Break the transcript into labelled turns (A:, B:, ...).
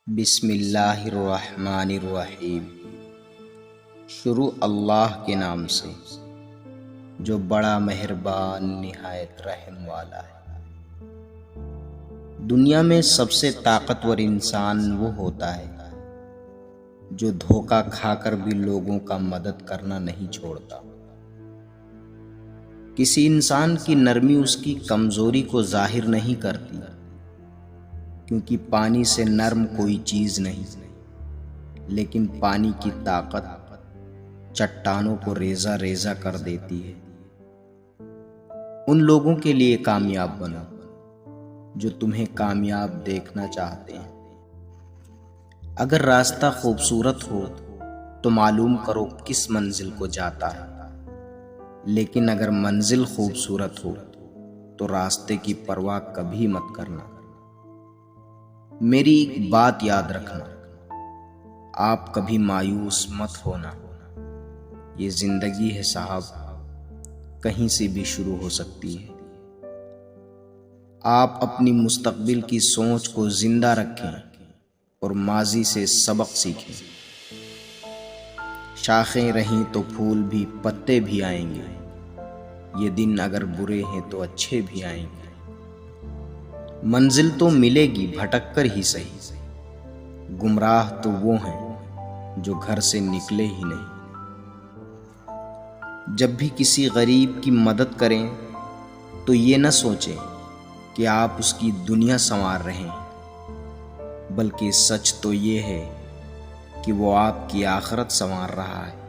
A: بسم اللہ الرحمن الرحیم۔ شروع اللہ کے نام سے جو بڑا مہربان نہایت رحم والا ہے۔ دنیا میں سب سے طاقتور انسان وہ ہوتا ہے جو دھوکہ کھا کر بھی لوگوں کا مدد کرنا نہیں چھوڑتا۔ کسی انسان کی نرمی اس کی کمزوری کو ظاہر نہیں کرتی، کیونکہ پانی سے نرم کوئی چیز نہیں، لیکن پانی کی طاقت چٹانوں کو ریزہ ریزہ کر دیتی ہے۔ ان لوگوں کے لیے کامیاب بنو جو تمہیں کامیاب دیکھنا چاہتے ہیں۔ اگر راستہ خوبصورت ہو تو معلوم کرو کس منزل کو جاتا ہے، لیکن اگر منزل خوبصورت ہو تو راستے کی پرواہ کبھی مت کرنا۔ میری ایک بات یاد رکھنا، آپ کبھی مایوس مت ہونا۔ یہ زندگی ہے صاحب، کہیں سے بھی شروع ہو سکتی ہے۔ آپ اپنی مستقبل کی سوچ کو زندہ رکھیں اور ماضی سے سبق سیکھیں۔ شاخیں رہیں تو پھول بھی پتے بھی آئیں گے، یہ دن اگر برے ہیں تو اچھے بھی آئیں گے۔ منزل تو ملے گی بھٹک کر ہی صحیح، گمراہ تو وہ ہیں جو گھر سے نکلے ہی نہیں۔ جب بھی کسی غریب کی مدد کریں تو یہ نہ سوچیں کہ آپ اس کی دنیا سنوار رہے ہیں، بلکہ سچ تو یہ ہے کہ وہ آپ کی آخرت سنوار رہا ہے۔